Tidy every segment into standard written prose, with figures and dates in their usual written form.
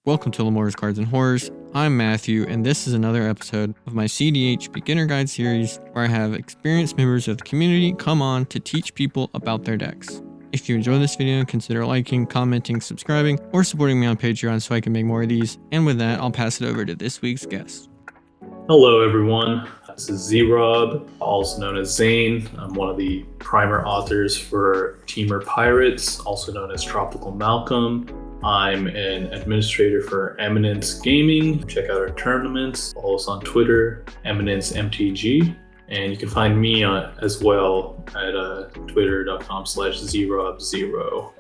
Welcome to Lamore's Cards and Horrors. I'm Matthew, and this is another episode of my cEDH Beginner Guide series where I have experienced members of the community come on to teach people about their decks. If you enjoy this video, consider liking, commenting, subscribing, or supporting me on Patreon so I can make more of these. And with that, I'll pass it over to this week's guest. Hello everyone, this is Zrob, also known as Zane. I'm one of the primer authors for Temur Pirates, also known as Tropical Malcolm. I'm an administrator for Eminence Gaming. Check out our tournaments. Follow us on Twitter, Eminence MTG. And you can find me as well at twitter.com/Zrob0.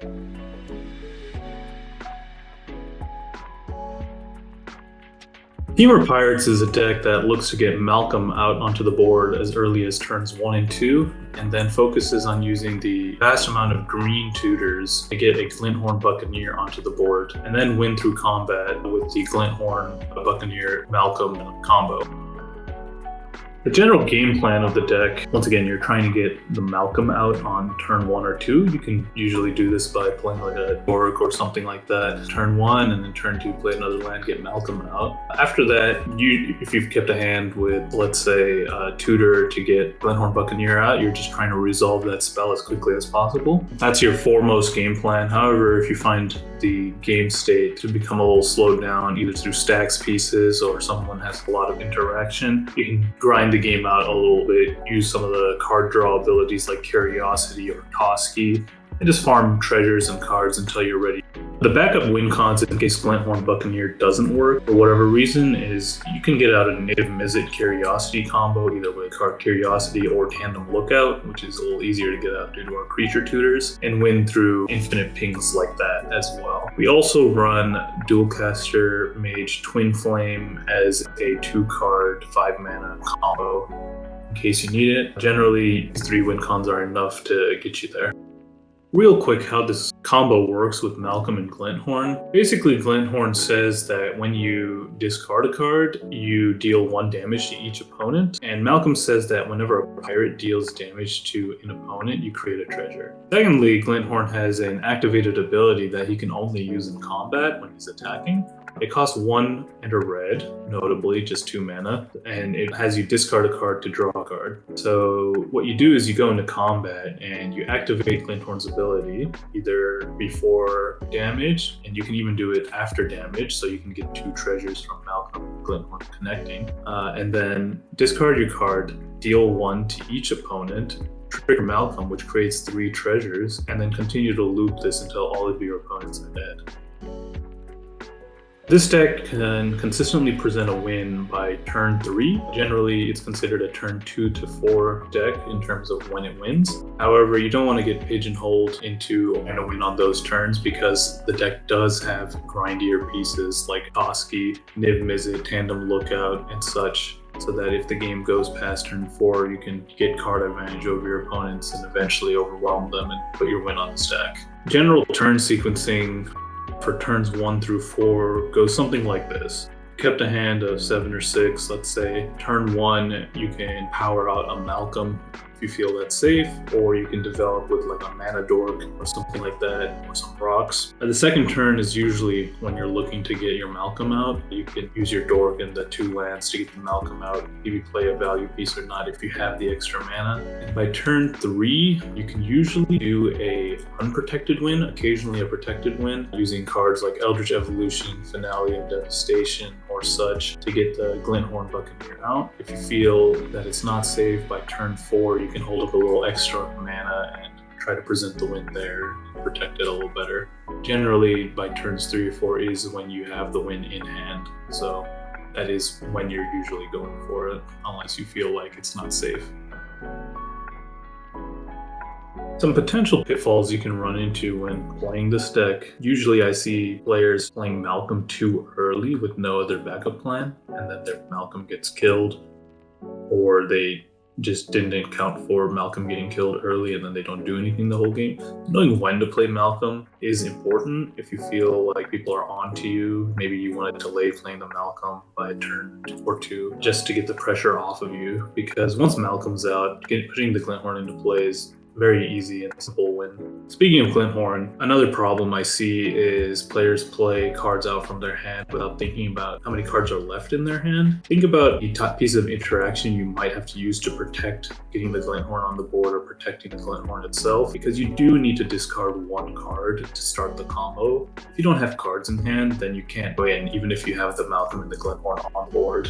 Temur Pirates is a deck that looks to get Malcolm out onto the board as early as turns 1 and 2, and then focuses on using the vast amount of green tutors to get a Glinthorn Buccaneer onto the board, and then win through combat with the Glinthorn Buccaneer Malcolm combo. The general game plan of the deck, once again, you're trying to get the Malcolm out on turn 1 or 2. You can usually do this by playing like a Orc or something like that. Turn 1 and then turn 2, play another land, get Malcolm out. After that, if you've kept a hand with, let's say, a tutor to get Glinthorn Buccaneer out, you're just trying to resolve that spell as quickly as possible. That's your foremost game plan. However, if you find the game state to become a little slowed down, either through stacks pieces or someone has a lot of interaction, you can grind the game out a little bit, use some of the card draw abilities like Curiosity or Toski, and just farm treasures and cards until you're ready. The backup win cons in case Glinthorn Buccaneer doesn't work for whatever reason is you can get out a native Mizzet Curiosity combo either with card Curiosity or Tandem Lookout, which is a little easier to get out due to our creature tutors, and win through infinite pings like that as well. We also run Dualcaster Mage Twin Flame as a 2-card 5-mana combo in case you need it. Generally, these 3 win cons are enough to get you there. Real quick, how this combo works with Malcolm and Glinthorn. Basically, Glinthorn says that when you discard a card, you deal 1 damage to each opponent. And Malcolm says that whenever a pirate deals damage to an opponent, you create a treasure. Secondly, Glinthorn has an activated ability that he can only use in combat when he's attacking. It costs 1 and a red, notably just 2 mana, and it has you discard a card to draw a card. So what you do is you go into combat and you activate Glinthorn's ability either before damage, and you can even do it after damage, so you can get 2 treasures from Malcolm and Glinthorn connecting, and then discard your card, deal 1 to each opponent, trigger Malcolm, which creates 3 treasures, and then continue to loop this until all of your opponents are dead. This deck can consistently present a win by turn 3. Generally, it's considered a turn 2 to 4 deck in terms of when it wins. However, you don't want to get pigeonholed into a win on those turns because the deck does have grindier pieces like Toski, Niv Mizzet, Tandem Lookout, and such, so that if the game goes past turn 4, you can get card advantage over your opponents and eventually overwhelm them and put your win on the stack. General turn sequencing for turns 1 through 4 goes something like this. Kept a hand of 7 or 6, let's say. Turn 1, you can power out a Malcolm if you feel that's safe, or you can develop with like a mana dork or something like that, or some rocks. The second turn is usually when you're looking to get your Malcolm out. You can use your dork and the 2 lands to get the Malcolm out, if you play a value piece or not, if you have the extra mana. And by turn 3, you can usually do a unprotected win, occasionally a protected win, using cards like Eldritch Evolution, Finale of Devastation, or such to get the Glinthorn Buccaneer out. If you feel that it's not safe, by turn 4, you can hold up a little extra mana and try to present the win there and protect it a little better. Generally, by turns 3 or 4 is when you have the win in hand, so that is when you're usually going for it, unless you feel like it's not safe. Some potential pitfalls you can run into when playing this deck. Usually I see players playing Malcolm too early with no other backup plan, and then their Malcolm gets killed, or they just didn't account for Malcolm getting killed early and then they don't do anything the whole game. Knowing when to play Malcolm is important. If you feel like people are on to you, maybe you want to delay playing the Malcolm by a turn or 2 just to get the pressure off of you, because once Malcolm's out, putting the Glinthorn into play is very easy and simple win. Speaking of Glinthorn, another problem I see is players play cards out from their hand without thinking about how many cards are left in their hand. Think about the piece of interaction you might have to use to protect getting the Glinthorn on the board or protecting the Glinthorn itself, because you do need to discard one card to start the combo. If you don't have cards in hand, then you can't win, even if you have the Malcolm and the Glinthorn on board.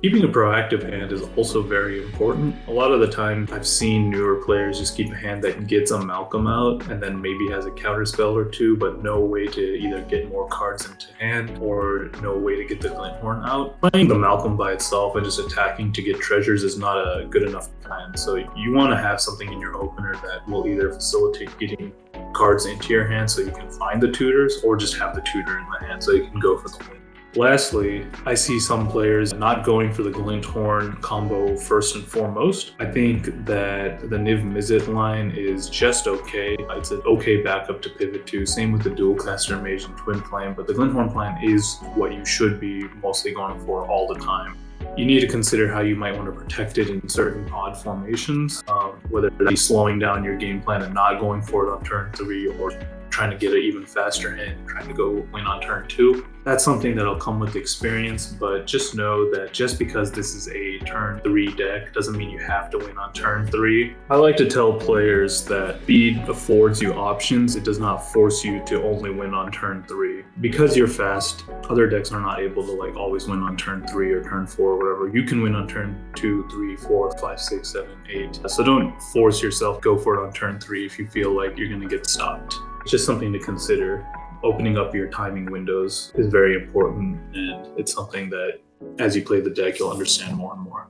Keeping a proactive hand is also very important. A lot of the time, I've seen newer players just keep a hand that gets a Malcolm out and then maybe has a counter spell or two, but no way to either get more cards into hand or no way to get the Glinthorn out. Playing the Malcolm by itself and just attacking to get treasures is not a good enough plan. So you want to have something in your opener that will either facilitate getting cards into your hand so you can find the tutors, or just have the tutor in the hand so you can go for the win. Lastly, I see some players not going for the Glinthorn combo first and foremost. I think that the Niv Mizzet line is just okay. It's an okay backup to pivot to. Same with the Dualcaster Mage and Twin Flame, but the Glinthorn plan is what you should be mostly going for all the time. You need to consider how you might want to protect it in certain odd formations, whether it be slowing down your game plan and not going for it on turn 3, or trying to get an even faster hand, trying to go win on turn 2. That's something that'll come with experience, but just know that just because this is a turn 3 deck doesn't mean you have to win on turn 3. I like to tell players that speed affords you options. It does not force you to only win on turn 3. Because you're fast, other decks are not able to always win on turn 3 or turn 4 or whatever. You can win on turn 2, 3, 4, 5, 6, 7, 8. So don't force yourself, go for it on turn 3 if you feel like you're going to get stopped. It's just something to consider. Opening up your timing windows is very important, and it's something that as you play the deck, you'll understand more and more.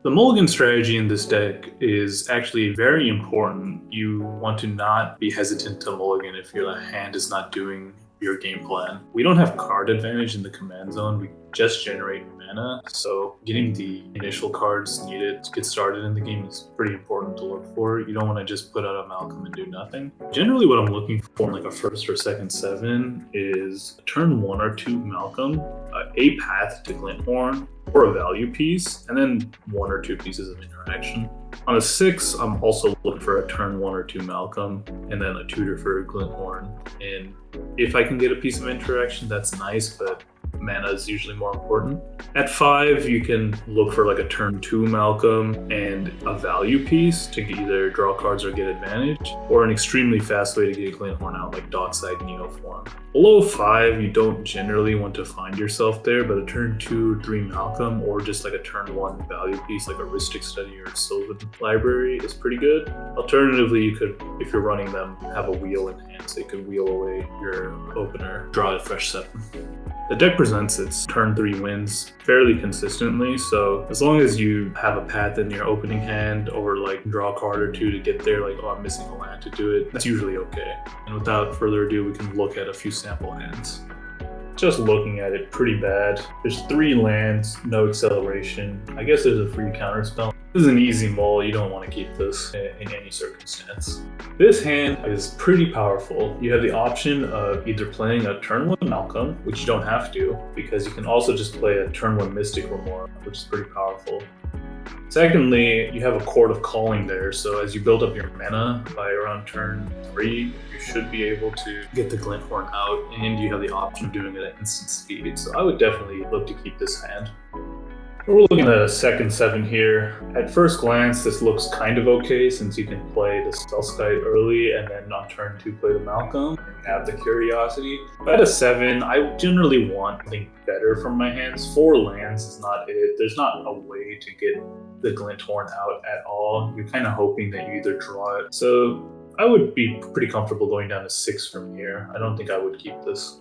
The Mulligan strategy in this deck is actually very important. You want to not be hesitant to mulligan if your hand is not doing your game plan. We don't have card advantage in the command zone. We just generate mana, so getting the initial cards needed to get started in the game is pretty important to look for. You don't want to just put out a Malcolm and do nothing. Generally what I'm looking for in a first or second 7 is a turn 1 or 2 Malcolm, a path to Glinthorn, or a value piece, and then 1 or 2 pieces of interaction. On a 6, I'm also looking for a turn 1 or 2 Malcolm, and then a tutor for Glinthorn. And if I can get a piece of interaction, that's nice, but mana is usually more important. At 5, you can look for a turn 2 Malcolm and a value piece to either draw cards or get advantage, or an extremely fast way to get Glinthorn out, like Dockside Neoform. Below 5, you don't generally want to find yourself there, but a turn 2 or 3 Malcolm, or just a turn 1 value piece like a Rhystic Study or Sylvan Library is pretty good. Alternatively, you could, if you're running them, have a wheel in hand, so you could wheel away your opener, draw a fresh 7. The deck presents its turn 3 wins fairly consistently, so as long as you have a path in your opening hand, or draw a card or 2 to get there, oh, I'm missing a land to do it, that's usually okay. And without further ado, we can look at a few sample hands. Just looking at it, pretty bad. There's 3 lands, no acceleration. I guess there's a free counterspell. This is an easy mull, you don't want to keep this in any circumstance. This hand is pretty powerful. You have the option of either playing a turn 1 Malcolm, which you don't have to, because you can also just play a turn 1 Mystic Remora, which is pretty powerful. Secondly, you have a Court of Calling there, so as you build up your mana by around turn 3, you should be able to get the Glinthorn out, and you have the option of doing it at instant speed, so I would definitely look to keep this hand. We're looking at a second 7 here. At first glance, this looks kind of okay since you can play the Spellskite early and then on turn 2 play the Malcolm and have the Curiosity. But at a 7, I generally want something better from my hands. 4 lands is not it. There's not a way to get the Glinthorn out at all. You're kind of hoping that you either draw it. So I would be pretty comfortable going down to 6 from here. I don't think I would keep this.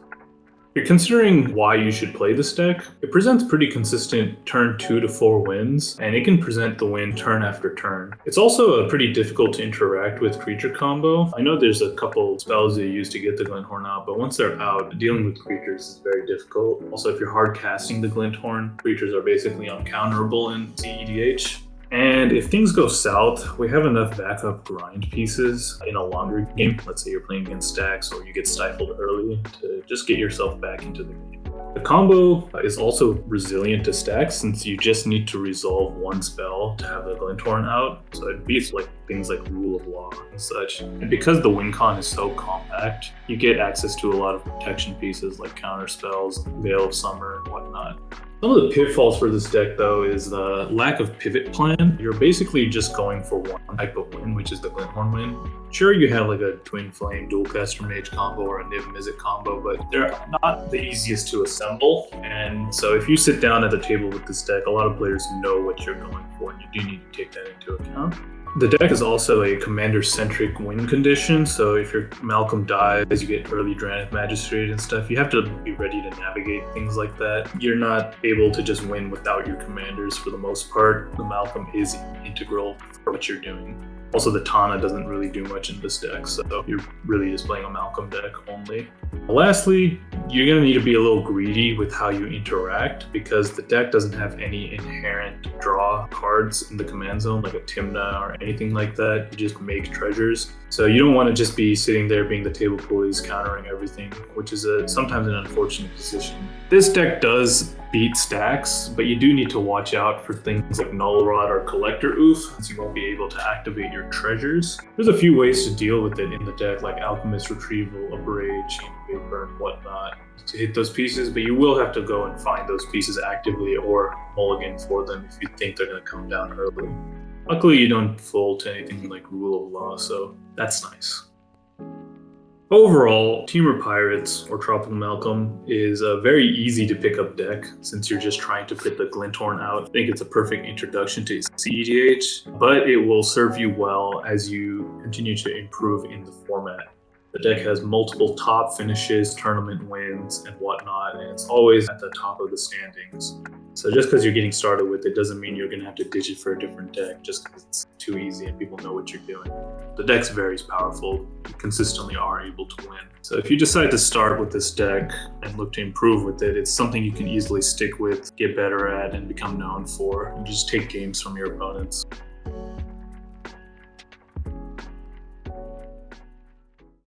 If you're considering why you should play this deck, it presents pretty consistent turn 2 to 4 wins, and it can present the win turn after turn. It's also pretty difficult to interact with creature combo. I know there's a couple spells that you use to get the Glinthorn out, but once they're out, dealing with creatures is very difficult. Also, if you're hard casting the Glinthorn, creatures are basically uncounterable in cEDH. And if things go south, we have enough backup grind pieces in a longer game. Let's say you're playing against stacks or you get stifled early to just get yourself back into the game. The combo is also resilient to stacks since you just need to resolve one spell to have the Glinthorn out, so it beats like things like Rule of Law and such. And because the win con is so compact, you get access to a lot of protection pieces like counter spells, Veil of Summer, and whatnot. Some of the pitfalls for this deck, though, is the lack of pivot plan. You're basically just going for one type of win, which is the Glinthorn win. Sure, you have like a Twin Flame Dualcaster Mage combo or a Niv Mizzet combo, but they're not the easiest to assemble. And so if you sit down at the table with this deck, a lot of players know what you're going for, and you do need to take that into account. The deck is also a commander-centric win condition, so if your Malcolm dies, you get early Dranic Magistrate and stuff. You have to be ready to navigate things like that. You're not able to just win without your commanders for the most part. The Malcolm is integral for what you're doing. Also, the Tana doesn't really do much in this deck, so you're really just playing a Malcolm deck only. Lastly, you're going to need to be a little greedy with how you interact because the deck doesn't have any inherent draw cards in the command zone like a Timna or anything like that. You just make treasures. So you don't want to just be sitting there being the table bullies countering everything, which is sometimes an unfortunate position. This deck does beat stacks, but you do need to watch out for things like Null Rod or Collector Oof, since you won't be able to activate your treasures. There's a few ways to deal with it in the deck, like Alchemist Retrieval, Abrade, Chain of Vapor, and whatnot, to hit those pieces, but you will have to go and find those pieces actively or mulligan for them if you think they're going to come down early. Luckily, you don't fold to anything like Rule of Law, so that's nice. Overall, Temur Pirates, or Tropical Malcolm, is a very easy to pick up deck since you're just trying to put the Glinthorn out. I think it's a perfect introduction to cEDH, but it will serve you well as you continue to improve in the format. The deck has multiple top finishes, tournament wins, and whatnot, and it's always at the top of the standings. So just because you're getting started with it doesn't mean you're going to have to ditch it for a different deck just because it's too easy and people know what you're doing. The deck's very powerful. You consistently are able to win. So if you decide to start with this deck and look to improve with it, it's something you can easily stick with, get better at, and become known for, and just take games from your opponents.